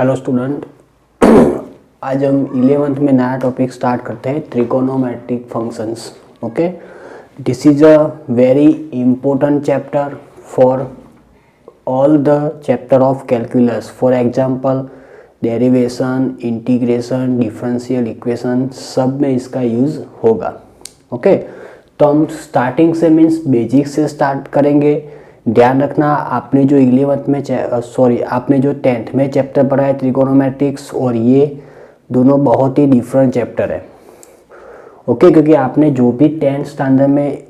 Hello student. आज हम 11th में नया टॉपिक स्टार्ट करते हैं, trigonometric functions. Okay, this is a very important chapter for all the chapter of calculus. For example derivation, integration, differential equation, सब में इसका यूज़ होगा। ओके, तो हम स्टार्टिंग से मीन्स बेसिक से स्टार्ट करेंगे। ध्यान रखना, आपने जो 11th में आपने जो 10th में चैप्टर पढ़ा है ट्रिगोनोमेट्रिक्स, और ये दोनों बहुत ही डिफरेंट चैप्टर है। ओके, क्योंकि आपने जो भी 10th स्टैंडर्ड में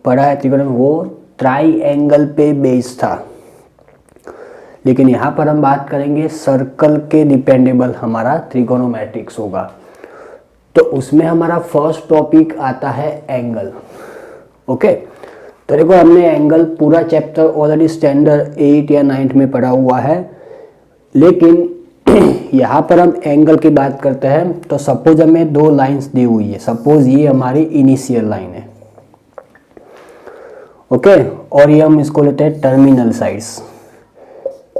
पढ़ा है ट्रिगोनोमेट्रिक्स वो ट्राइएंगल पे बेस्ड था, लेकिन यहाँ पर हम बात करेंगे सर्कल के डिपेंडेबल हमारा ट्रिगोनोमेट्रिक्स होगा। तो उसमें हमारा फर्स्ट टॉपिक आता है एंगल। ओके, तो देखो हमने एंगल पूरा चैप्टर ऑलरेडी स्टैंडर्ड 8 या 9 में पढ़ा हुआ है, लेकिन यहाँ पर हम एंगल की बात करते हैं। तो सपोज हमें दो लाइंस दी हुई है, सपोज ये हमारी इनिशियल लाइन है। ओके, और ये हम इसको लेते हैं टर्मिनल साइड्स,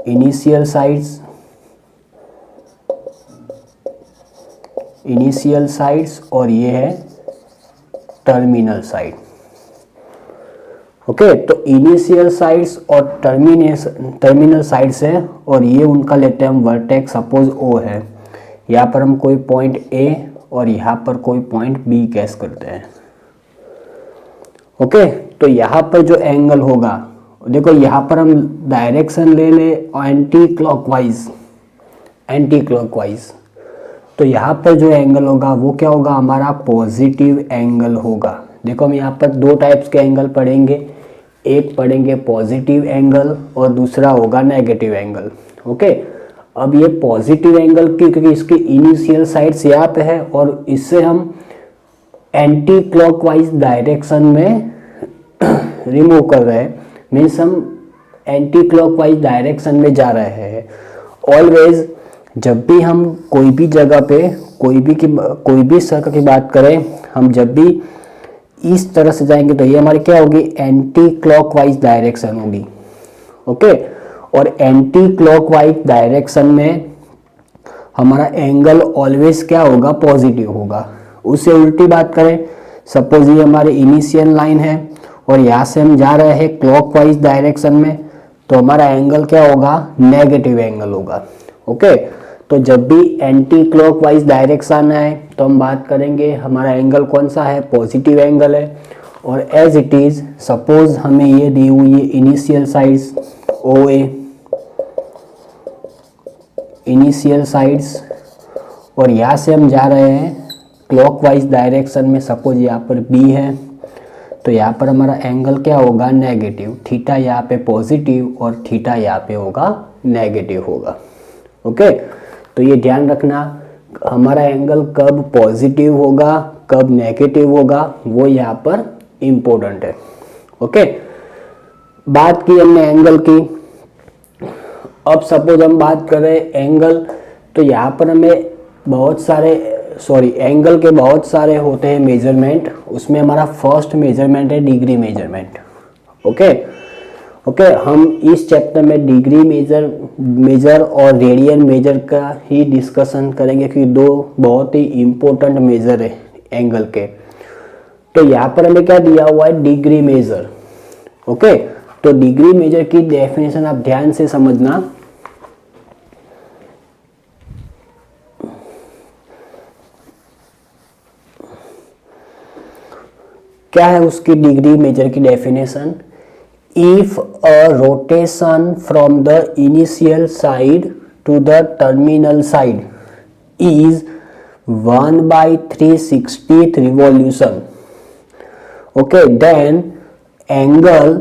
इनिशियल साइड्स और ये है टर्मिनल साइड। ओके, तो इनिशियल साइड्स और टर्मिनल साइड्स है, और ये उनका लेते हैं हम वर्टेक्स। सपोज ओ है, यहाँ पर हम कोई पॉइंट ए और यहाँ पर कोई पॉइंट बी गैस करते हैं। ओके, तो यहाँ पर जो एंगल होगा, देखो यहाँ पर हम डायरेक्शन ले ले एंटी क्लॉकवाइज, तो यहाँ पर जो एंगल होगा वो क्या होगा, हमारा पॉजिटिव एंगल होगा। देखो हम यहाँ पर दो टाइप्स के एंगल पढ़ेंगे, एक पढ़ेंगे पॉजिटिव एंगल और दूसरा होगा नेगेटिव एंगल। ओके, अब ये पॉजिटिव एंगल की, क्योंकि इसकी इनिशियल साइड्स यहाँ पे है और इससे हम एंटी क्लॉकवाइज डायरेक्शन में रिमूव कर रहे हैं, मीन्स हम एंटी क्लॉकवाइज डायरेक्शन में जा रहे हैं। ऑलवेज जब भी हम कोई भी जगह पे कोई भी सर्कल की बात करें, हम जब भी इस तरह से जाएंगे तो ये हमारी क्या होगी, एंटी क्लॉकवाइज डायरेक्शन होगी। ओके, और एंटी क्लॉकवाइज डायरेक्शन में हमारा एंगल ऑलवेज क्या होगा, पॉजिटिव होगा। उससे उल्टी बात करें, सपोज ये हमारी इनिशियल लाइन है और यहाँ से हम जा रहे हैं क्लॉकवाइज डायरेक्शन में, तो हमारा एंगल क्या होगा, नेगेटिव एंगल होगा। ओके, तो जब भी एंटी क्लॉकवाइज डायरेक्शन है तो हम बात करेंगे हमारा एंगल कौन सा है, पॉजिटिव एंगल है। और एज इट इज सपोज हमें ये दी हुई है इनिशियल साइड्स ओ ए, इनिशियल साइड्स, और यहाँ से हम जा रहे हैं क्लॉकवाइज डायरेक्शन में। सपोज यहाँ पर बी है, तो यहाँ पर हमारा एंगल क्या होगा, नेगेटिव। थीटा यहाँ पे पॉजिटिव और थीटा यहाँ पे होगा नेगेटिव होगा। ओके, तो ये ध्यान रखना, हमारा एंगल कब पॉजिटिव होगा कब नेगेटिव होगा वो यहाँ पर इम्पोर्टेंट है। ओके, बात की हमने एंगल की। अब सपोज हम बात करें एंगल, तो यहाँ पर हमें एंगल के बहुत सारे होते हैं मेजरमेंट। उसमें हमारा फर्स्ट मेजरमेंट है डिग्री मेजरमेंट। ओके, हम इस चैप्टर में डिग्री मेजर और रेडियन मेजर का ही डिस्कशन करेंगे, क्योंकि दो बहुत ही इम्पोर्टेंट मेजर है एंगल के। तो यहाँ पर हमें क्या दिया हुआ है, डिग्री मेजर। ओके, तो डिग्री मेजर की डेफिनेशन आप ध्यान से समझना। क्या है उसकी डिग्री मेजर की definition, if a rotation from the initial side to the terminal side is 1/360th revolution, okay, then angle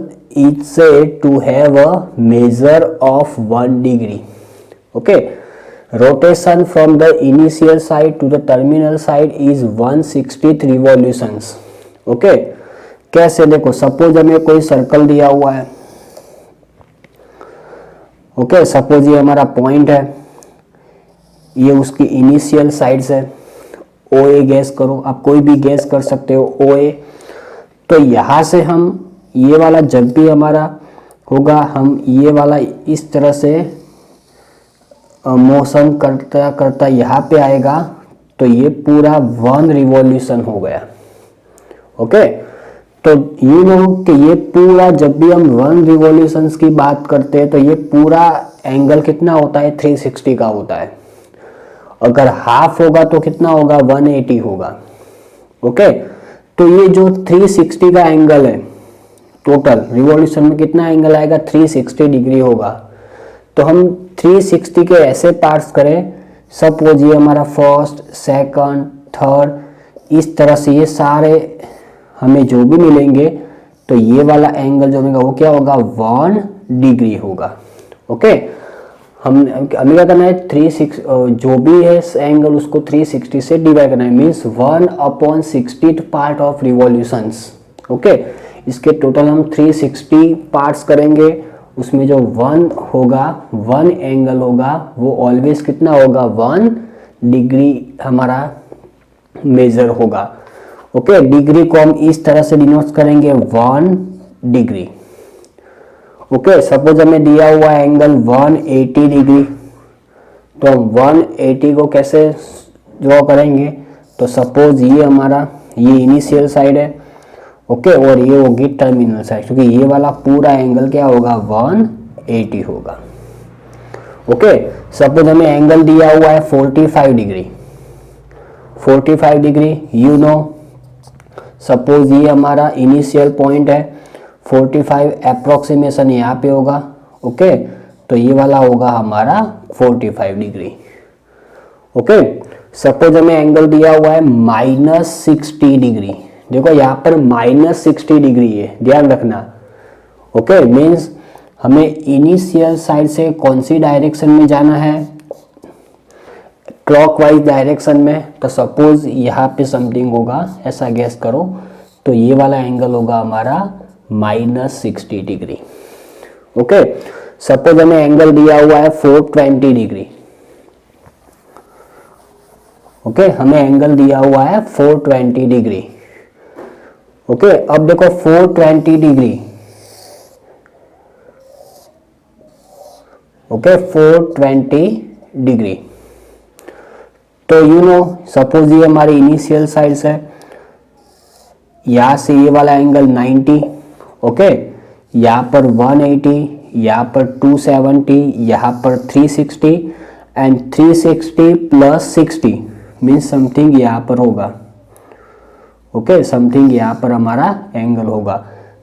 is said to have a measure of 1 degree. Okay, rotation from the initial side to the terminal side is 1/60th revolutions. Okay, कैसे, देखो suppose हमें कोई circle दिया हुआ है। Okay, suppose ये हमारा point है, ये उसकी इनिशियल साइड्स है, ओ ए गैस करो, आप कोई भी गैस कर सकते हो ओ ए। तो यहाँ से हम ये वाला जब भी हमारा होगा, हम ये वाला इस तरह से मोशन करता करता यहाँ पे आएगा तो ये पूरा 1 रिवॉल्यूशन हो गया। ओके, तो यू नो कि ये पूरा, जब भी हम 1 रिवॉल्यूशंस की बात करते हैं तो ये पूरा एंगल कितना होता है, 360 का होता है। अगर हाफ होगा तो कितना होगा, 180 होगा। ओके, तो ये जो 360 का एंगल है, टोटल रिवॉल्यूशन में कितना एंगल आएगा, 360 डिग्री होगा। तो हम 360 के ऐसे पार्ट्स करें, सपोज ये हमारा फर्स्ट, सेकंड, थर्ड, इस तरह से ये सारे हमें जो भी मिलेंगे तो ये वाला एंगल जो मिलेगा वो क्या होगा, 1 डिग्री होगा। ओके, हमें क्या करना है, 360 जो भी है एंगल उसको 360 से डिवाइड करना है, means 1/60 part of revolutions. Okay, इसके टोटल हम 360 पार्ट्स करेंगे, उसमें जो 1 होगा, 1 एंगल होगा, वो ऑलवेज कितना होगा, 1 डिग्री हमारा मेजर होगा। ओके, डिग्री को हम इस तरह से डिनोट करेंगे, 1 डिग्री। ओके, सपोज हमें दिया हुआ एंगल 180 डिग्री, तो हम 180 को कैसे ड्रॉ करेंगे, तो सपोज ये हमारा ये इनिशियल साइड है। ओके, और ये होगी टर्मिनल साइड, क्योंकि ये वाला पूरा एंगल क्या होगा, 180 होगा। ओके, सपोज हमें एंगल दिया हुआ है 45 degree, 45 degree, you know, suppose ये हमारा इनिशियल पॉइंट है, 45 अप्रोक्सीमेशन यहाँ पे होगा। ओके, तो ये वाला होगा हमारा 45 डिग्री। ओके, सपोज हमें एंगल दिया हुआ है -60 डिग्री, देखो यहाँ पर -60 डिग्री है, ध्यान रखना। ओके, मीन्स हमें इनिशियल साइड से कौन सी डायरेक्शन में जाना है, क्लॉकवाइज डायरेक्शन में। तो सपोज यहाँ पे समथिंग होगा, ऐसा गैस करो, तो ये वाला एंगल होगा हमारा -60 डिग्री। ओके, सपोज हमें एंगल दिया हुआ है 420 डिग्री। ओके, हमें एंगल दिया हुआ है 420 डिग्री। ओके, अब देखो 420 डिग्री, ओके 420 डिग्री, तो यू नो, सपोज ये हमारी इनिशियल साइड है, यहाँ से ये वाला एंगल 90। ओके, यहाँ पर 180, यहाँ पर 270, यहाँ पर 360 एंड 360 प्लस 60 मीन्स समथिंग यहाँ पर होगा। ओके, समथिंग यहाँ पर हमारा एंगल होगा।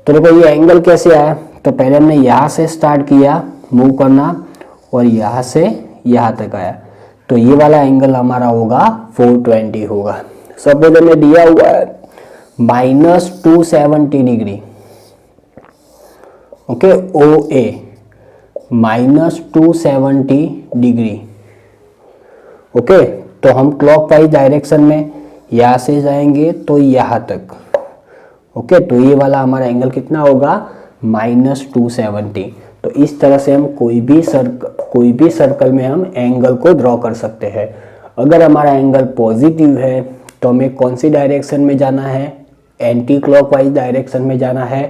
तो देखो ये एंगल कैसे आया, तो पहले हमने यहाँ से स्टार्ट किया मूव करना और यहाँ से यहाँ तक आया, तो ये वाला एंगल हमारा होगा 420 होगा। सपोज हमें दिया हुआ है -270 degree. Okay, OA -270 degree. Okay, तो हम क्लॉकवाइज डायरेक्शन में यहाँ से जाएंगे तो यहाँ तक। ओके, तो ये वाला हमारा एंगल कितना होगा, -270। तो इस तरह से हम कोई भी सर्कल में हम एंगल को ड्रॉ कर सकते हैं। अगर हमारा एंगल पॉजिटिव है तो हमें कौन सी डायरेक्शन में जाना है, एंटी क्लॉकवाइज डायरेक्शन में जाना है।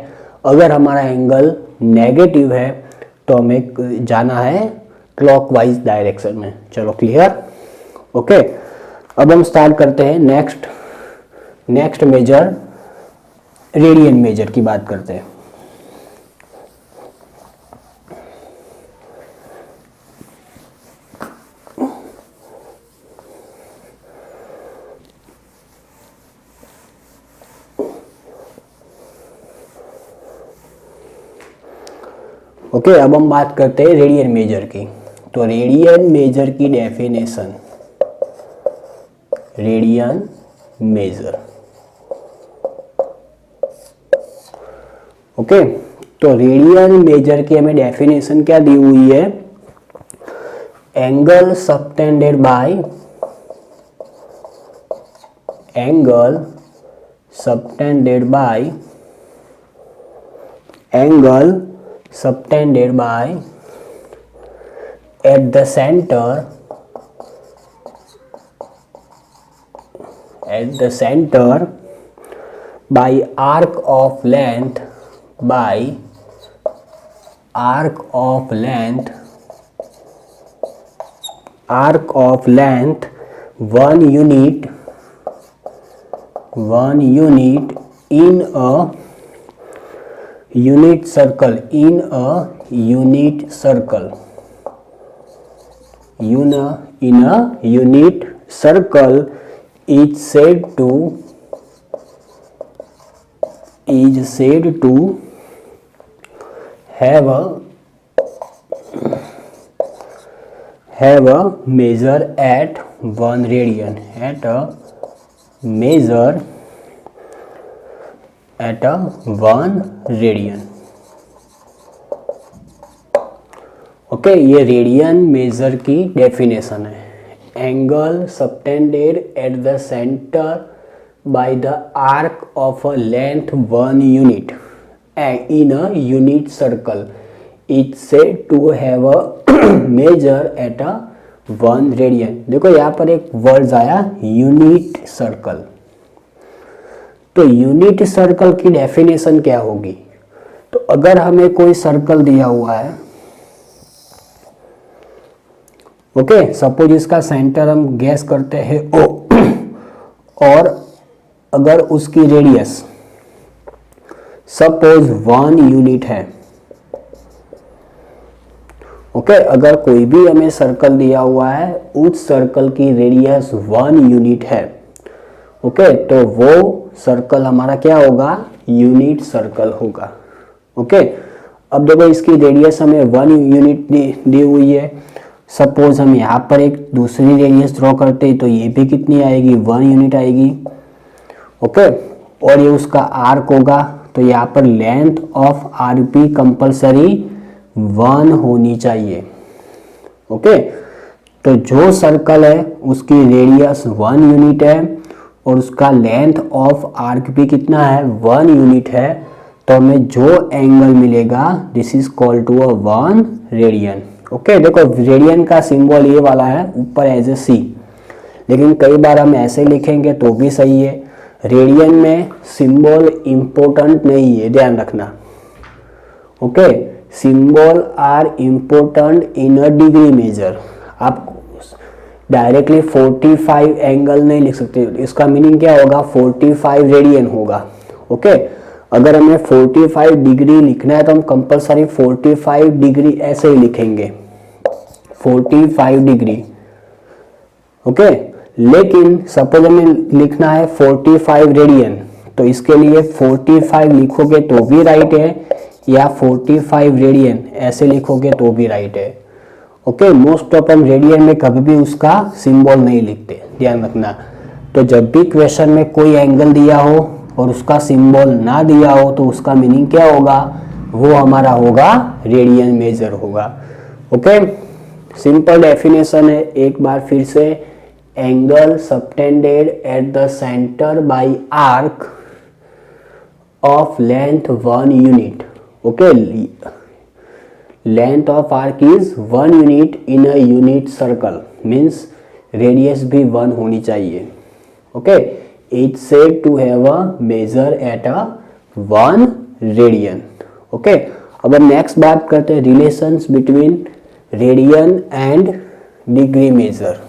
अगर हमारा एंगल नेगेटिव है तो हमें जाना है क्लॉकवाइज डायरेक्शन में। चलो क्लियर। ओके, अब हम स्टार्ट करते हैं नेक्स्ट मेजर, रेडियन मेजर की बात करते हैं। ओके, अब हम बात करते हैं रेडियन मेजर की। तो रेडियन मेजर की डेफिनेशन, रेडियन मेजर। ओके, तो रेडियन मेजर की हमें डेफिनेशन क्या दी हुई है, angle subtended bye angle subtended by at the center by arc of length arc of length 1 unit in a unit circle is said to have a measure at 1 radian, okay. ये radian major की definition है। Angle subtended at the centre by the arc of a length 1 unit in a unit circle is said to have a measure at a 1 radian। देखो यहाँ पर एक word आया unit circle. तो unit circle की definition क्या होगी? तो अगर हमें कोई सर्कल दिया हुआ है, ओके, सपोज इसका सेंटर हम गैस करते हैं O, और अगर उसकी रेडियस सपोज 1 यूनिट है, ओके, अगर कोई भी हमें सर्कल दिया हुआ है, उस सर्कल की रेडियस 1 यूनिट है, ओके, तो वो सर्कल हमारा क्या होगा? यूनिट सर्कल होगा, ओके। अब देखो इसकी रेडियस हमें 1 यूनिट दी हुई है। सपोज हम यहाँ पर एक दूसरी रेडियस ड्रॉ करते हैं, तो ये भी कितनी आएगी? 1 यूनिट आएगी, ओके। और ये उसका आर्क होगा, तो यहाँ पर लेंथ ऑफ आरपी कंपलसरी 1 होनी चाहिए, ओके। तो जो सर्कल है उसकी रेडियस 1 यूनिट है और उसका लेंथ ऑफ आर्क भी कितना है? 1 यूनिट है। तो हमें जो एंगल मिलेगा this is called to a 1 radian, okay. देखो रेडियन का सिंबल ये वाला है ऊपर एज ए सी, लेकिन कई बार हम ऐसे लिखेंगे तो भी सही है। रेडियन में सिंबल इम्पोर्टेंट नहीं है, ध्यान रखना, okay. Symbol are important in a degree measure. आप डायरेक्टली 45 एंगल नहीं लिख सकते, इसका मीनिंग क्या होगा? 45 रेडियन होगा, ओके। अगर हमें 45 डिग्री लिखना है तो हम कंपलसरी 45 डिग्री ऐसे ही लिखेंगे, 45 डिग्री, ओके। लेकिन सपोज हमें लिखना है 45 रेडियन, तो इसके लिए 45 लिखोगे तो भी राइट है, या 45 रेडियन ऐसे लिखोगे तो भी राइट है, ओके। मोस्ट ऑफ हम रेडियन में कभी भी उसका सिंबल नहीं लिखते, ध्यान रखना। तो जब भी क्वेश्चन में कोई एंगल दिया हो और उसका सिंबल ना दिया हो, तो उसका मीनिंग क्या होगा? वो हमारा होगा रेडियन मेजर होगा, ओके। सिंपल डेफिनेशन है, एक बार फिर से। Angle subtended at the centre by arc of length 1 unit, okay. Length of arc is 1 unit in a unit circle, means radius भी 1 होनी चाहिए, okay. It's said to have a measure at a 1 radian, okay. अब हम next बात करते हैं relations between radian and degree measure.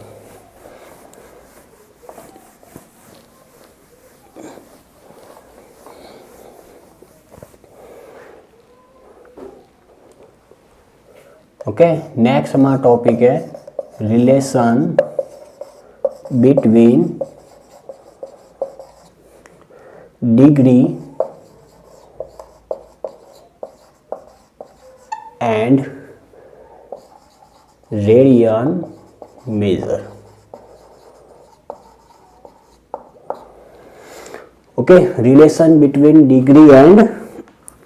Okay, next हमारा topic है relation between degree and radian major, okay. Relation between degree and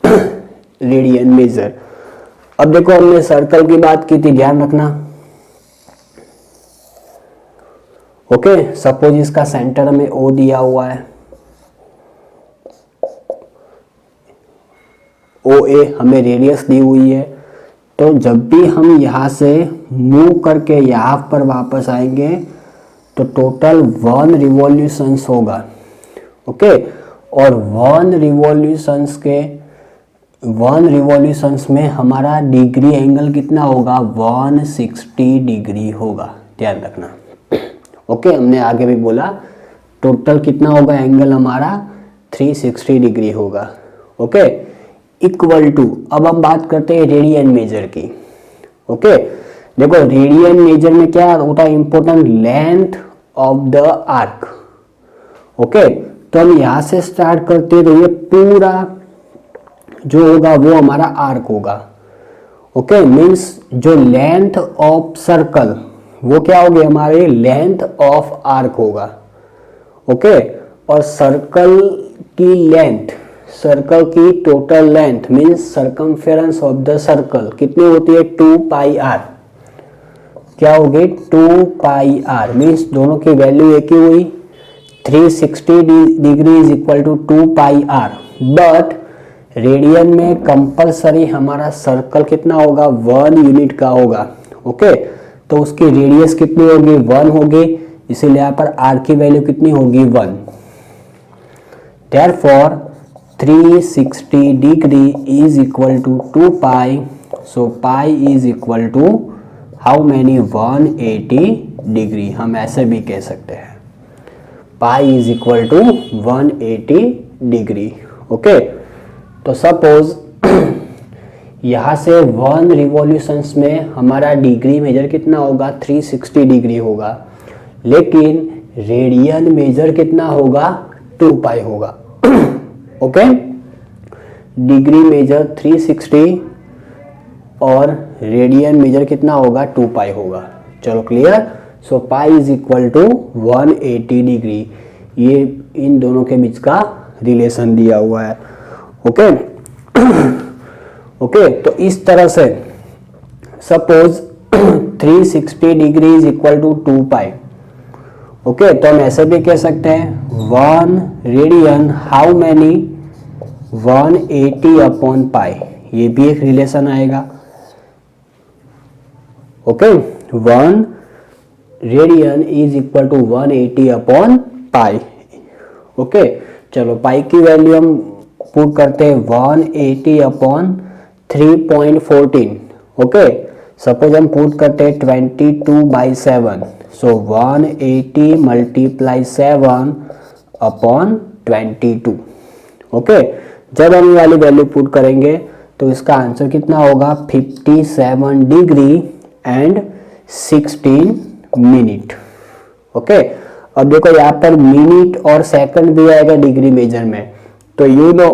radian major. अब देखो हमने सर्कल की बात की थी, ध्यान रखना, ओके। सपोज इसका सेंटर में O दिया हुआ है, OA हमें रेडियस दी हुई है। तो जब भी हम यहाँ से मूव करके यहाँ पर वापस आएंगे तो टोटल 1 रिवॉल्यूशंस होगा, ओके। और 1 रिवॉल्यूशंस में हमारा डिग्री एंगल कितना होगा? 160 डिग्री होगा, ध्यान रखना। ओके, हमने आगे भी बोला टोटल कितना होगा एंगल हमारा 360 डिग्री होगा। ओके, इक्वल टू, अब हम बात करते हैं रेडियन मेजर की। ओके, देखो रेडियन मेजर में क्या होता है important, length of the arc. Okay, तो हम यहां से स्टार्ट करते हैं तो ये पूरा जो होगा वो हमारा आर्क होगा। ओके, मीन्स जो लेंथ ऑफ सर्कल वो क्या होगी हमारे लेंथ ऑफ आर्क होगा। ओके, और सर्कल की लेंथ, सर्कल की total length means circumference of the circle कितनी होती है 2 पाई आर। क्या होगी 2 पाई आर, मीन्स दोनों की वैल्यू एक ही हुई 360 degree is equal to 2 pi R. But radian में कंपलसरी हमारा सर्कल कितना होगा 1 यूनिट का होगा। ओके, तो उसकी रेडियस कितनी होगी 1 होगी, इसीलिए यहाँ पर आर की वैल्यू कितनी होगी 1। Therefore 360 degree is equal to 2 pi, so pi is equal to how many 180 degree, हम ऐसे भी कह सकते हैं pi is equal to 180 degree. Okay, तो सपोज यहाँ से 1 रिवॉल्यूशंस में हमारा डिग्री मेजर कितना होगा 360 डिग्री होगा, लेकिन रेडियन मेजर कितना होगा 2 पाई होगा। ओके, डिग्री मेजर 360 और रेडियन मेजर कितना होगा 2 पाई होगा। चलो clear, so pi is equal to 180 degree, ये इन दोनों के बीच का रिलेशन दिया हुआ है। ओके ओके, तो इस तरह से suppose 360 degree is equal to 2 pi. Okay, तो हम ऐसे भी कह सकते हैं 1 radian how many 180 upon pi, ये भी एक रिलेशन आएगा। Okay, 1 radian is equal to 180 upon pi. Okay, चलो पाई की वैल्यू हम पुट करते हैं 180 अपॉन 3.14। ओके, सपोज हम पुट करते हैं 22/7, सो 180 मल्टीप्लाई 7 अपॉन 22। ओके, जब हम ये वाली वैल्यू पुट करेंगे तो इसका आंसर कितना होगा 57 डिग्री एंड 16 मिनट। ओके, अब देखो यहाँ पर मिनट और सेकंड भी आएगा डिग्री मेजर में, तो you know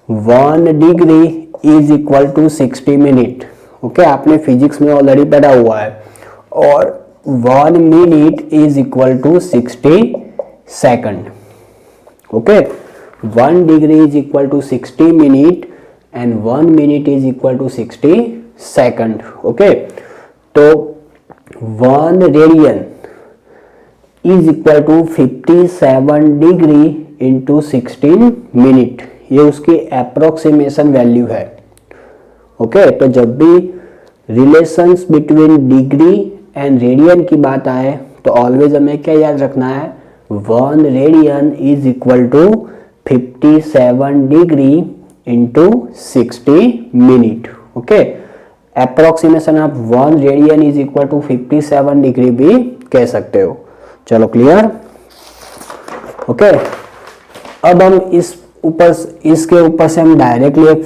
1 degree is equal to 60 minute. Okay, आपने फिजिक्स में ऑलरेडी पढ़ा हुआ है, और 1 minute is equal to 60 second. Okay, 1 degree is equal to 60 minute and 1 minute is equal to 60 second. Okay, तो 1 radian is equal to 57 degree into 16 minute, ये उसकी approximation value है। ओके, तो जब भी relations between degree and radian की बात आए तो ऑलवेज हमें क्या याद रखना है 1 radian is equal to 57 degree into 60 minute. Okay, approximation आप 1 radian is equal to 57 degree भी कह सकते हो। चलो क्लियर। ओके, अब हम इसके ऊपर से हम डायरेक्टली एक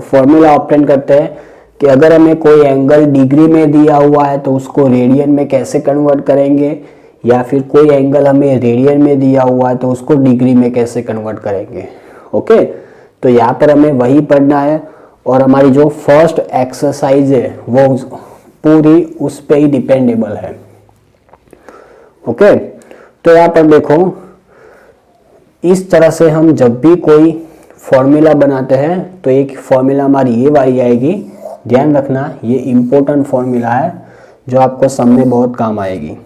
फॉर्मूला ऑब्टेन करते हैं कि अगर हमें कोई एंगल डिग्री में दिया हुआ है तो उसको रेडियन में कैसे कन्वर्ट करेंगे, या फिर कोई एंगल हमें रेडियन में दिया हुआ है तो उसको डिग्री में कैसे कन्वर्ट करेंगे। ओके, तो यहाँ पर हमें वही पढ़ना है, और हमारी जो फर्स्ट एक्सरसाइज है वो पूरी उस पर ही डिपेंडेबल है। ओके, तो यहाँ पर देखो इस तरह से हम जब भी कोई फॉर्मूला बनाते हैं तो एक फॉर्मूला हमारी ये वाली आएगी, ध्यान रखना ये इम्पोर्टेंट फॉर्मूला है जो आपको सब में बहुत काम आएगी।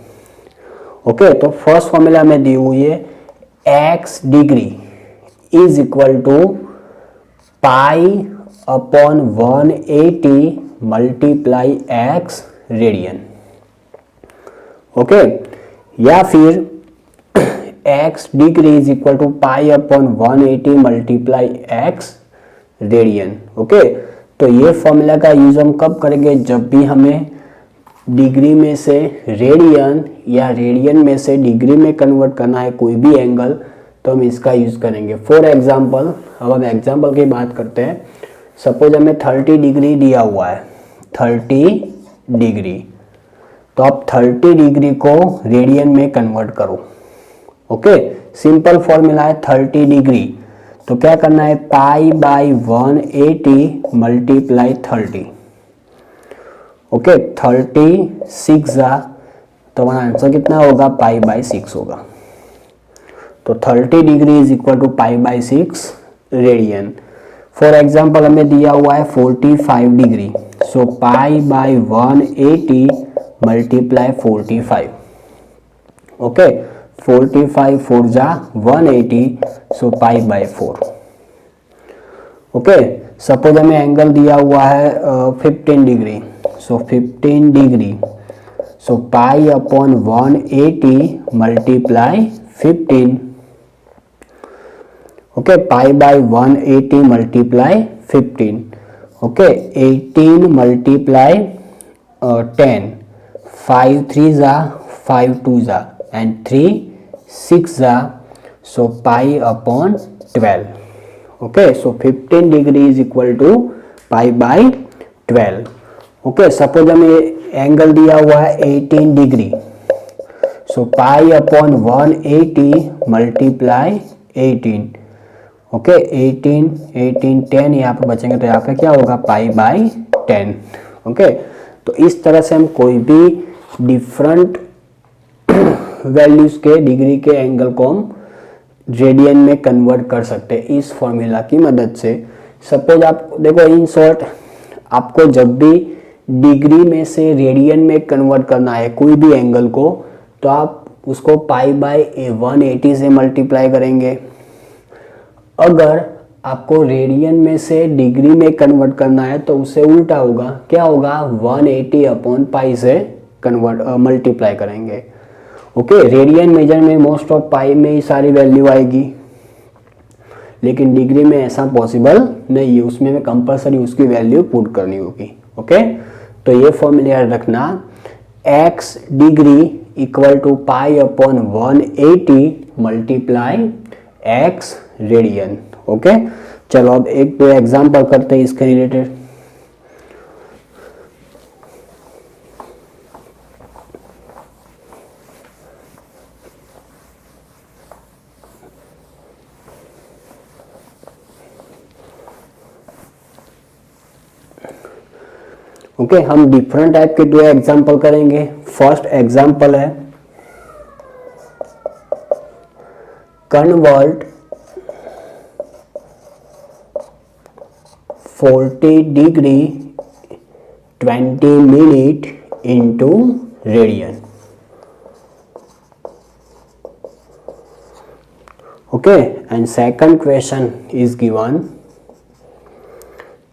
ओके, तो फर्स्ट फॉर्मूला में दी हुई है x degree is equal to pi upon 180 multiply x radian. Okay, या फिर x degree is equal to pi upon 180 multiply x radian. Okay, तो ये फॉर्मूला का यूज हम कब करेंगे, जब भी हमें डिग्री में से रेडियन या रेडियन में से डिग्री में कन्वर्ट करना है कोई भी एंगल, तो हम इसका यूज़ करेंगे। फॉर एग्जांपल, अब हम एग्जांपल की बात करते हैं। सपोज हमें 30 डिग्री दिया हुआ है, 30 डिग्री, तो आप 30 डिग्री को रेडियन में कन्वर्ट करो। ओके, सिंपल फॉर्मूला है 30 डिग्री, तो क्या करना है, पाई बाई 180 मल्टीप्लाई 30। ओके, 36 जा, तो हमारा आंसर कितना होगा, पाई बाई 6 होगा। तो 30 degree is equal to pi by 6 radian. For example हमें दिया हुआ है 45 degree, so pi by 180 multiply 45। Okay, 45 4 जा 180, so pi by 4। Okay, suppose हमें एंगल दिया हुआ है 15 degree, so 15 degree, so pi upon 180 multiply 15। Okay, pi by 180 multiply 15। Okay, 18 multiply 10, 5 3 जा 5 2 जा एंड 3 6 जा, so pi upon 12। Okay, so 15 degree is equal to pi by 12। Okay, suppose हमें angle दिया हुआ है 18 degree, so pi upon 180 multiply 18। Okay, 18 18 10 यहाँ पे बचेंगे, तो यहाँ पे क्या होगा, पाई बाई 10। ओके, तो इस तरह से हम कोई भी डिफरेंट वैल्यूज के डिग्री के एंगल को हम रेडियन में कन्वर्ट कर सकते हैं इस फॉर्मूला की मदद से। सपोज आप देखो, इन शॉर्ट आपको जब भी डिग्री में से रेडियन में कन्वर्ट करना है कोई भी एंगल को, तो आप उसको पाई बाई 180 से मल्टीप्लाई करेंगे। अगर आपको रेडियन में से डिग्री में कन्वर्ट करना है तो उससे उल्टा होगा, क्या होगा, 180 अपॉन पाई से मल्टीप्लाई करेंगे। ओके, रेडियन मेजर में मोस्ट ऑफ पाई में ही सारी वैल्यू आएगी, लेकिन डिग्री में ऐसा पॉसिबल नहीं है, उसमें हमें कंपलसरी उसकी वैल्यू पुट करनी होगी। ओके, तो ये फॉर्मूला याद रखना, x degree equal to pi upon 180 multiply x radian. Okay, चलो अब एक दो एग्जांपल करते हैं इसके रिलेटेड। ओके, हम डिफरेंट टाइप के दो एग्जांपल करेंगे। फर्स्ट एग्जांपल है convert 40 degree 20 minute into radian. Okay, and second question is given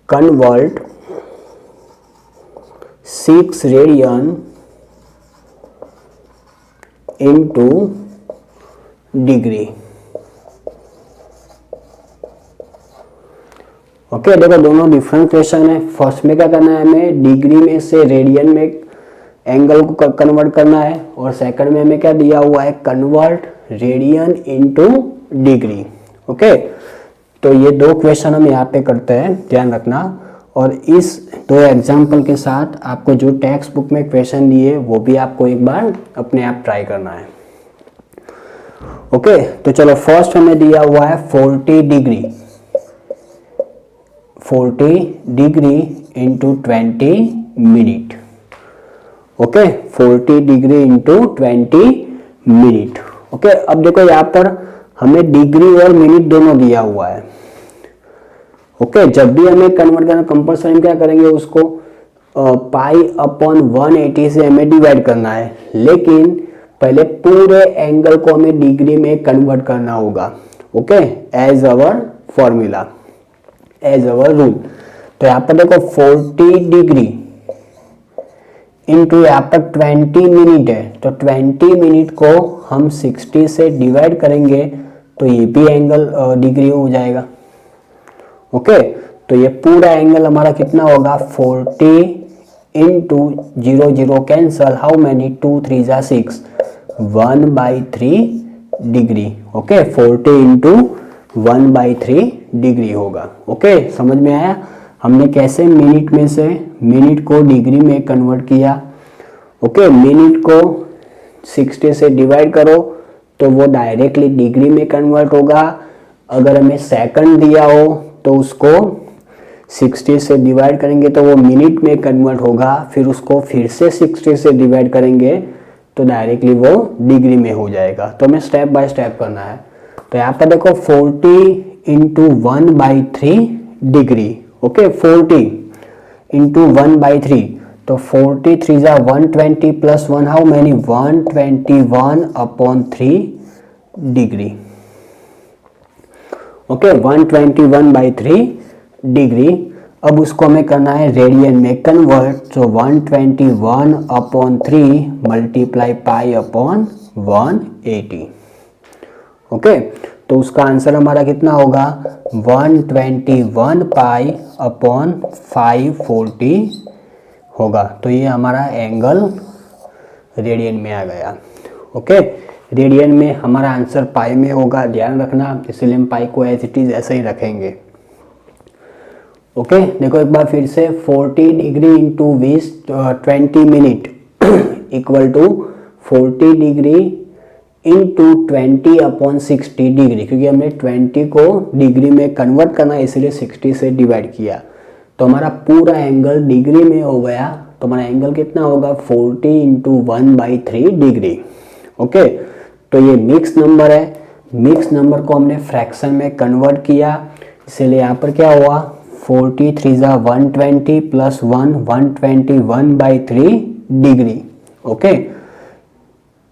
convert 6 radian into degree. Okay, देखो दोनों डिफरेंट क्वेश्चन है। फर्स्ट में क्या करना है, हमें डिग्री में से रेडियन में एंगल को कन्वर्ट करना है, और सेकंड में हमें क्या दिया हुआ है, convert radian into degree. Okay, तो ये दो क्वेश्चन हम यहाँ पे करते हैं, ध्यान रखना। और इस दो एग्जाम्पल के साथ आपको जो टेक्स्ट बुक में क्वेश्चन दिए वो भी आपको एक बार अपने आप ट्राई करना है। ओके, तो चलो फर्स्ट हमें दिया हुआ है 40 degree, 40 degree into 20 minute. Okay, 40 degree into 20 minute. Okay, अब देखो यहाँ पर हमें डिग्री और मिनट दोनों दिया हुआ है। ओके, जब भी हमें कन्वर्ट करना कंपल्सरी क्या करेंगे, उसको पाई अपॉन 180 से हमें डिवाइड करना है, लेकिन पहले पूरे एंगल को हमें डिग्री में कन्वर्ट करना होगा। Okay, as our formula, as our rule. तो यहाँ पर देखो 40 डिग्री इंटू यहाँ पर 20 मिनट है, तो 20 मिनट को हम 60 से डिवाइड करेंगे तो ये भी एंगल डिग्री हो जाएगा। ओके, तो ये पूरा एंगल हमारा कितना होगा, 40 इंटू 0 0 कैंसल, हाउ मैनी 2 3 जा 6, 1/3 डिग्री। ओके 40 इंटू 1/3 डिग्री होगा। ओके समझ में आया हमने कैसे मिनट में से मिनट को डिग्री में कन्वर्ट किया। ओके मिनट को 60 से डिवाइड करो तो वो डायरेक्टली डिग्री में कन्वर्ट होगा। अगर हमें सेकंड दिया हो तो उसको 60 से डिवाइड करेंगे तो वो मिनट में कन्वर्ट होगा, फिर उसको फिर से 60 से डिवाइड करेंगे तो डायरेक्टली वो डिग्री में हो जाएगा। तो हमें स्टेप बाय स्टेप करना है। तो यहाँ पर देखो 40 इंटू 1/3 डिग्री। ओके 40 इंटू 1/3, तो 40 3 जा 120 plus 1, how many 121/3 degree. Okay 121/3 degree. अब उसको हमें करना है रेडियन में कन्वर्ट, तो 121/3 मल्टीप्लाई पाई अपॉन 180। ओके तो उसका आंसर हमारा कितना होगा 121 पाई अपॉन 540 होगा। तो ये हमारा एंगल रेडियन में आ गया। ओके रेडियन में हमारा आंसर पाई में होगा, ध्यान रखना, इसलिए हम पाई को एज इट इज ऐसे ही रखेंगे। ओके देखो एक बार फिर से 40 degree into 20 minute equal to 40 degree into 20/60 degree, क्योंकि हमने 20 को डिग्री में कन्वर्ट करना है इसलिए 60 से डिवाइड किया। तो हमारा पूरा एंगल डिग्री में हो गया। तो हमारा एंगल कितना होगा 40 इंटू 1/3 डिग्री। ओके तो ये मिक्स नंबर है, मिक्स नंबर को हमने फ्रैक्शन में कन्वर्ट किया, इसीलिए यहाँ पर क्या हुआ 40 3 जा 120 प्लस 1 121/3 डिग्री। ओके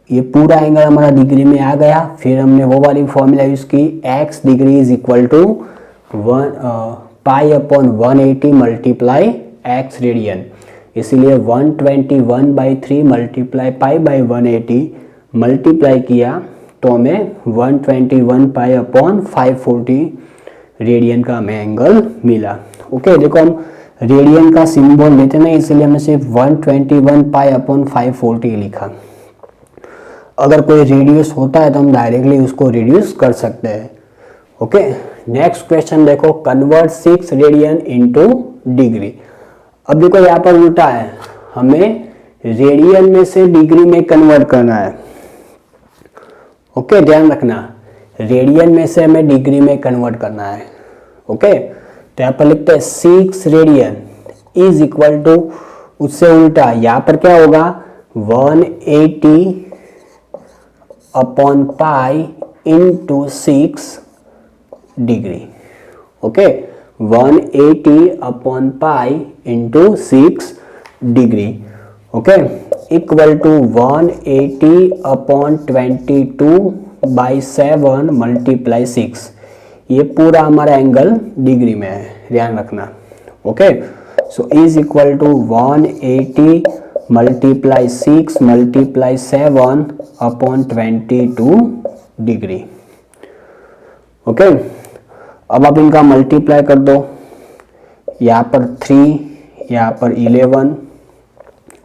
ये पूरा एंगल हमारा डिग्री में आ गया। फिर हमने वो वाली फॉर्मूला यूज की, x degree is equal to pi upon 180 multiply x radian, इसीलिए 121/3 मल्टीप्लाई पाई बाई 180 मल्टीप्लाई किया तो हमें 121 पाई अपॉन 540 रेडियन का हमें एंगल मिला। ओके देखो हम रेडियन का सिंबल लेते ना, इसलिए हमने सिर्फ 121 पाई अपॉन 540 लिखा। अगर कोई रेडियस होता है तो हम डायरेक्टली उसको रिड्यूस कर सकते हैं। ओके नेक्स्ट क्वेश्चन देखो, कन्वर्ट 6 रेडियन इनटू डिग्री। अब देखो यहाँ पर उल्टा है, हमें रेडियन में से डिग्री में कन्वर्ट करना है। ओके ध्यान रखना, रेडियन में से हमें डिग्री में कन्वर्ट करना है। ओके तो यहाँ पर लिखते हैं 6 रेडियन इज इक्वल टू, उससे उल्टा यहाँ पर क्या होगा 180 upon pi into 6 degree. Okay 180 upon pi into 6 degree. Okay equal to 180 upon 22/7 multiply 6। ये पूरा हमारा एंगल डिग्री में है, ध्यान रखना। Okay so is equal to 180 multiply 6 multiply 7 upon 22 degree. Okay अब आप इनका मल्टीप्लाई कर दो, यहाँ पर 3 यहाँ पर 11।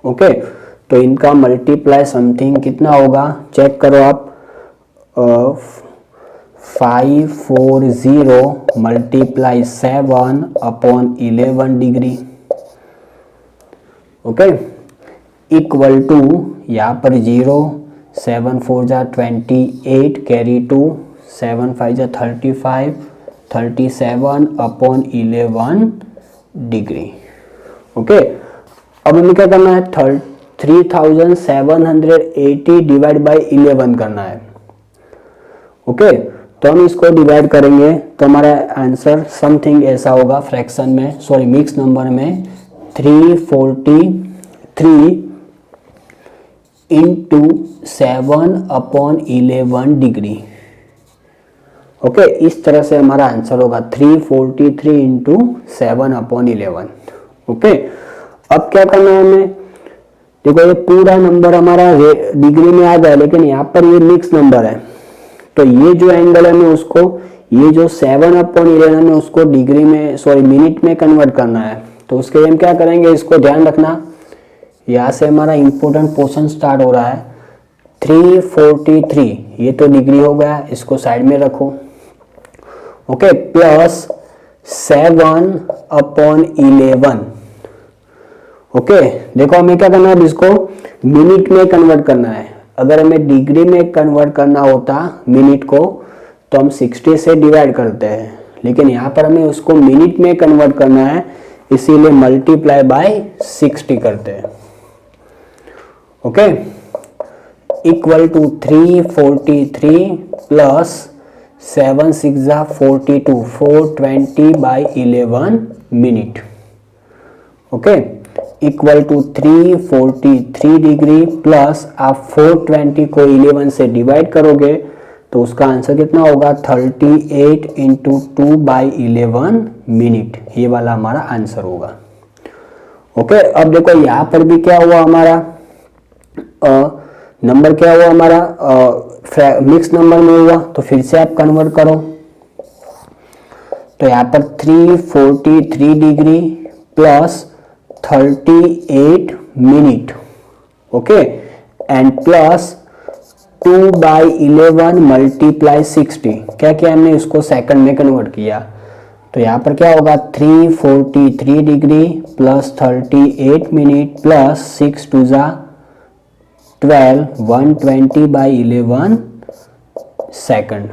ओके तो इनका मल्टीप्लाई समथिंग कितना होगा चेक करो आप, 540 multiply 7 upon 11 degree. Okay equal to यहाँ पर 0, 7 4 जा 28 कैरी 2, 7 5 जा 35, 37 अपॉन 11 डिग्री। ओके अब हमें क्या करना है 3780 डिवाइड बाई 11 करना है। ओके तो हम इसको डिवाइड करेंगे तो हमारा आंसर समथिंग ऐसा होगा, फ्रैक्शन में सॉरी मिक्स नंबर में 343 इंटू 7 अपॉन 11 डिग्री। ओके इस तरह से हमारा आंसर होगा 343 इंटू 7 अपॉन 11। ओके अब क्या करना है हमें, देखो ये पूरा नंबर हमारा डिग्री में आ गया, लेकिन यहाँ पर ये मिक्स नंबर है, तो ये जो एंगल है हमें उसको, ये जो 7 अपॉन 11 में उसको डिग्री में सॉरी मिनट में कन्वर्ट करना है। तो उसके लिए हम क्या करेंगे, इसको ध्यान रखना, यहाँ से हमारा इम्पोर्टेंट पोर्शन स्टार्ट हो रहा है 343, ये तो डिग्री हो गया, इसको साइड में रखो। Okay, plus 7/11। ओके, देखो हमें क्या करना है, अब इसको मिनट में कन्वर्ट करना है। अगर हमें डिग्री में कन्वर्ट करना होता मिनट को तो हम 60 से डिवाइड करते हैं, लेकिन यहाँ पर हमें उसको मिनट में कन्वर्ट करना है, इसीलिए मल्टीप्लाई बाय 60 करते हैं। Okay, equal to 343 plus 7 6 42, 420/11 minute. Okay, equal to 343 degree plus आप 420 को 11 से डिवाइड करोगे तो उसका आंसर कितना होगा, 38 × 2/11 मिनट। ये वाला हमारा आंसर होगा। ओके, अब देखो यहाँ पर भी क्या हुआ हमारा, नंबर क्या हुआ हमारा, मिक्स नंबर में हुआ, तो फिर से आप कन्वर्ट करो। तो यहाँ पर 343 degree plus 38 minute, okay, and plus 2/11 multiply 60। क्या किया हमने, इसको सेकंड में कन्वर्ट किया। तो यहाँ पर क्या होगा, 343 degree plus 38 minute plus 6 2 12, 120/11 second.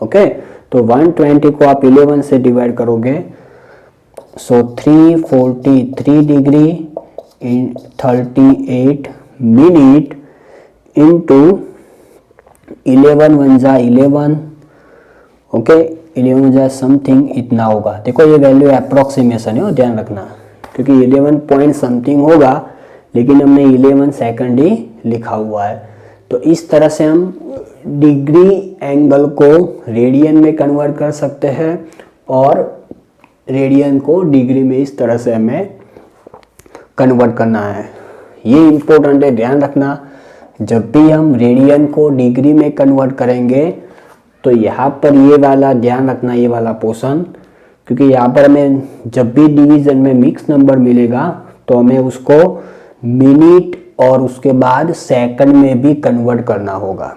Okay, तो 120 को आप 11 से डिवाइड करोगे, सो 343 डिग्री इन 38 मिनट इंटू 11 1 जा 11, ओके, 11 जा समथिंग इतना होगा। देखो ये वैल्यू अप्रोक्सीमेशन है, ध्यान रखना, क्योंकि 11 पॉइंट समथिंग होगा, लेकिन हमने 11 सेकंड ही लिखा हुआ है। तो इस तरह से हम डिग्री एंगल को रेडियन में कन्वर्ट कर सकते हैं और रेडियन को डिग्री में इस तरह से हमें कन्वर्ट करना है। ये इम्पोर्टेंट है, ध्यान रखना। जब भी हम रेडियन को डिग्री में कन्वर्ट करेंगे तो यहाँ पर ये वाला ध्यान रखना, ये वाला पोर्शन, क्योंकि यहाँ पर हमें जब भी डिवीजन में मिक्स नंबर मिलेगा तो हमें उसको मिनट और उसके बाद सेकंड में भी कन्वर्ट करना होगा।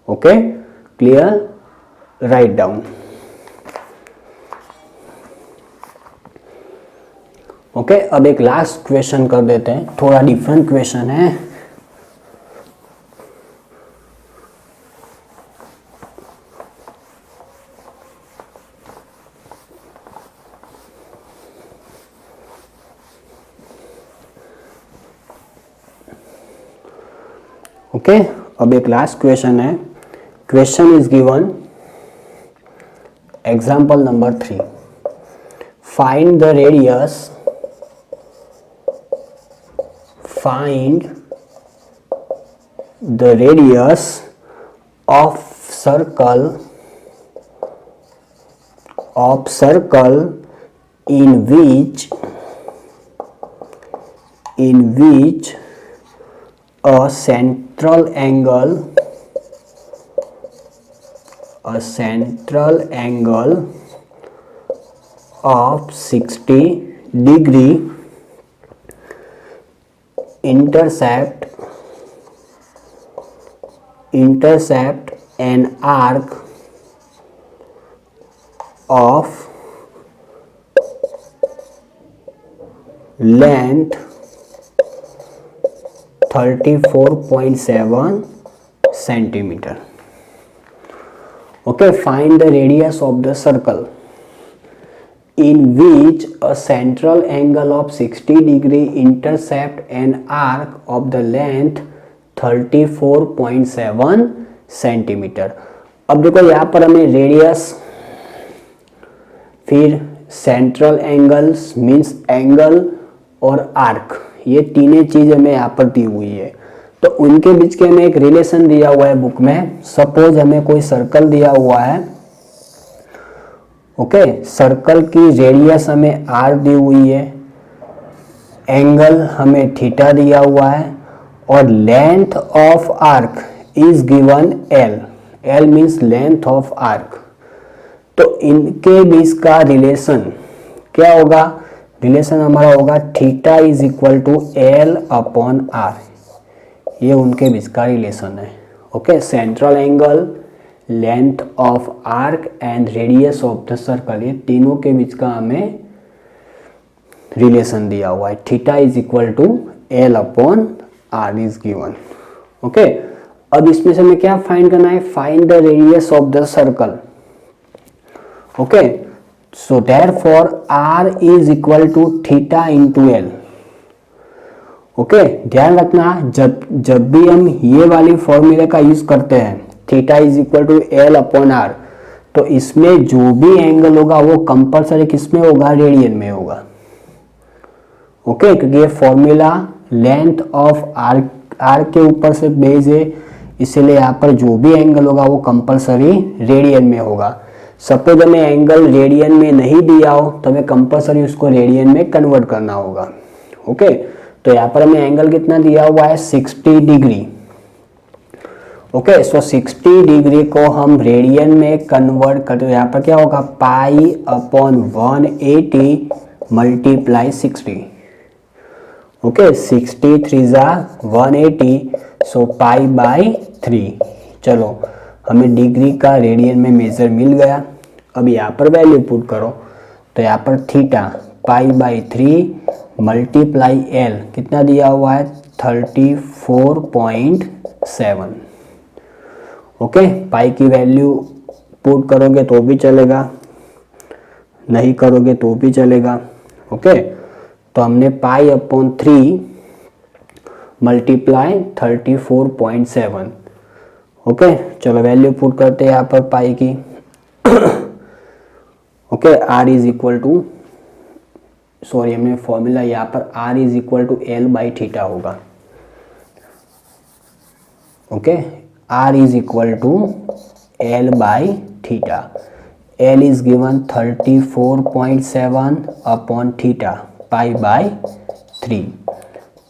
Okay, clear, write down. Okay, अब एक लास्ट क्वेश्चन कर देते हैं, थोड़ा डिफरेंट क्वेश्चन है। ओके, अब एक लास्ट क्वेश्चन है। Question is given, example number 3, find the radius, find the radius of circle in which a central angle of 60 degree intercept an arc of length 34.7 centimeter. Okay, find the radius of the circle in which a central angle of 60 degree intercept an arc of the length 34.7 centimetre. अब देखो यहाँ पर हमें radius, फिर central angles means angle और arc, ये तीनों चीज हमें यहाँ पर दी हुई है। तो उनके बीच के हमें एक रिलेशन दिया हुआ है बुक में। सपोज हमें कोई सर्कल दिया हुआ है, ओके, सर्कल की रेडियस हमें आर दी हुई है, एंगल हमें थीटा दिया हुआ है और length of arc is given L. L means length of arc. तो इनके बीच का रिलेशन क्या होगा, रिलेशन हमारा होगा theta is equal to L upon R, ये उनके बीच का रिलेशन है। Okay, central angle, length of arc and radius of the circle, ये तीनों के बीच का हमें रिलेशन दिया हुआ है। Theta is equal to L upon R is given. Okay, अब इसमें से हमें क्या फाइंड करना है, find the radius of the circle. Okay, so therefore R is equal to theta into L. Okay, ध्यान रखना जब भी हम ये वाली फॉर्मूले का यूज करते हैं theta is equal to L upon R, तो इसमें जो भी एंगल होगा वो कंपल्सरी किस में होगा, रेडियन में होगा। ओके, क्योंकि ये फॉर्मूला लेंथ ऑफ आर के ऊपर से बेस है, इसलिए यहाँ पर जो भी एंगल होगा वो कंपल्सरी रेडियन में होगा। सपोज हमें एंगल रेडियन में नहीं दिया हो तो हमें कंपल्सरी उसको रेडियन में कन्वर्ट करना होगा। ओके, तो यहाँ पर हमें एंगल कितना दिया हुआ है, 60 डिग्री। ओके, सो 60 डिग्री को हम रेडियन में कन्वर्ट करते, यहाँ पर क्या होगा, पाई अपॉन 180 मल्टीप्लाई 60। ओके, 60 3 जा 180, सो पाई बाई 3। चलो, हमें डिग्री का रेडियन में मेजर मिल गया। अब यहाँ पर वैल्यू पुट करो, तो यहाँ पर theta pi by 3 multiply L कितना दिया हुआ है, 34.7। ओके, पाई की वैल्यू पुट करोगे तो भी चलेगा, नहीं करोगे तो भी चलेगा। ओके, तो हमने पाई अपॉन 3 मल्टीप्लाई 34.7। ओके, चलो वैल्यू पुट करते हैं यहाँ पर पाई की। Okay, R is equal to, sorry हमने फॉर्मूला यहाँ पर R is equal to L by theta होगा। Okay, R is equal to L by theta. L is given 34.7 upon theta pi by 3।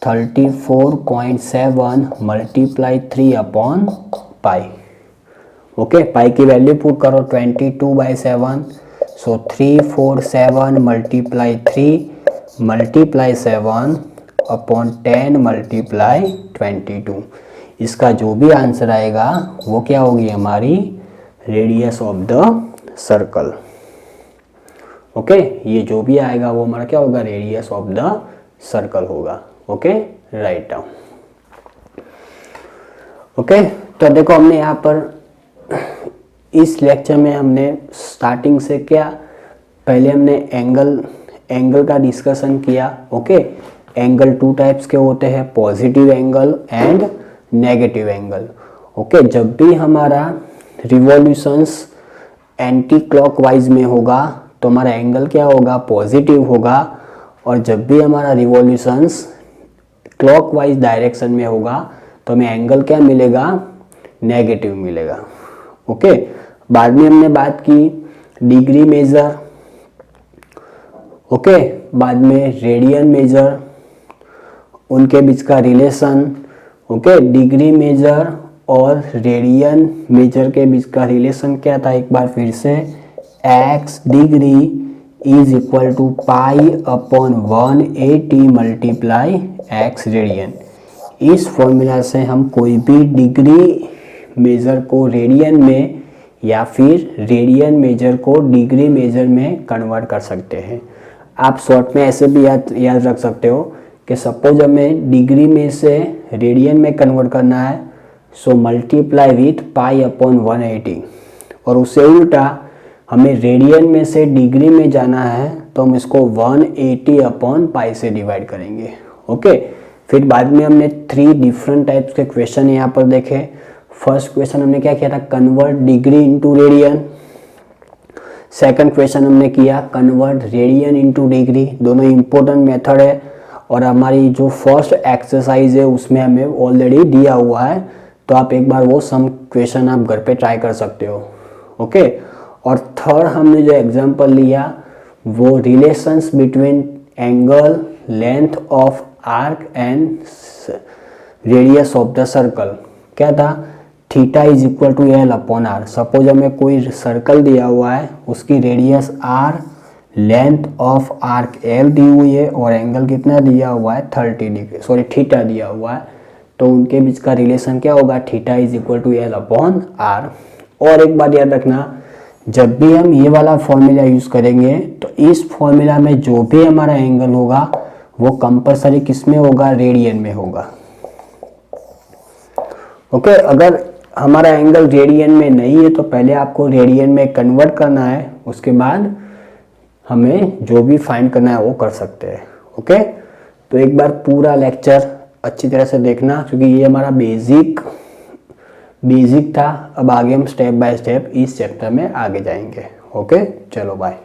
34.7 multiply 3 upon pi. Okay, pi की value put करो 22/7, so 347 multiply 3 multiply 7 upon 10 multiply 22। इसका जो भी answer आएगा वो क्या होगी, हमारी radius of the circle. Okay, ये जो भी आएगा वो हमारा क्या होगा, रेडियस ऑफ द सर्कल होगा। Okay, write down. ओके, तो देखो हमने यहाँ पर इस लेक्चर में हमने स्टार्टिंग से क्या, पहले हमने एंगल का डिस्कशन किया। ओके, एंगल 2 टाइप्स के होते हैं, positive angle and negative angle. Okay, जब भी हमारा रिवॉल्यूशंस एंटी क्लॉकवाइज में होगा तो हमारा एंगल क्या होगा, पॉजिटिव होगा, और जब भी हमारा रिवॉल्यूशंस क्लॉकवाइज डायरेक्शन में होगा तो हमें एंगल क्या मिलेगा, नेगेटिव मिलेगा। ओके, बाद में हमने बात की डिग्री मेजर। ओके, बाद में रेडियन मेजर, उनके बीच का रिलेशन। ओके, डिग्री मेजर और रेडियन मेजर के बीच का रिलेशन क्या था, एक बार फिर से, x degree is equal to pi upon 180 multiply x radian. इस फॉर्मूला से हम कोई भी डिग्री मेजर को रेडियन में या फिर रेडियन मेजर को डिग्री मेजर में कन्वर्ट कर सकते हैं। आप शॉर्ट में ऐसे भी याद रख सकते हो कि सपोज हमें डिग्री में से रेडियन में कन्वर्ट करना है, so multiply with pi upon 180, और उससे उल्टा हमें रेडियन में से डिग्री में जाना है तो हम इसको 180 अपॉन पाई से डिवाइड करेंगे। ओके, फिर बाद में हमने 3 डिफरेंट टाइप्स के क्वेश्चन यहाँ पर देखे। फर्स्ट क्वेश्चन हमने क्या किया था, convert degree into radian. Second question हमने किया कन्वर्ट रेडियन इनटू डिग्री। दोनों इंपॉर्टेंट मेथड है, और हमारी जो फर्स्ट एक्सरसाइज है उसमें हमें ऑलरेडी दिया हुआ है, तो आप एक बार वो सम क्वेश्चन आप घर पे ट्राई कर सकते हो। ओके, और थर्ड हमने जो एग्जांपल लिया वो relations between angle, length of arc and radius of the circle. क्या था, theta is equal to L upon R. Suppose हमें कोई सर्कल दिया हुआ है, उसकी radius R, length of arc L दी हुई है और एंगल कितना दिया हुआ है 30 डिग्री, सॉरी थीटा दिया हुआ है, तो उनके बीच का रिलेशन क्या होगा, theta is equal to L upon R. और एक बात याद रखना, जब भी हम ये वाला फॉर्मूला यूज़ करेंगे तो इस फॉर्मूला में जो भी हमारा एंगल होगा वो कंपलसरी किस में होगा, रेडियन में होगा। ओके, अगर हमारा एंगल रेडियन में नहीं है तो पहले आपको रेडियन में कन्वर्ट करना है, उसके बाद हमें जो भी फाइंड करना है वो कर सकते हैं। ओके, तो एक बार पूरा लेक्चर अच्छी तरह से देखना, क्योंकि ये हमारा बेसिक था। अब आगे हम स्टेप बाय स्टेप इस चैप्टर में आगे जाएंगे। ओके, चलो बाय।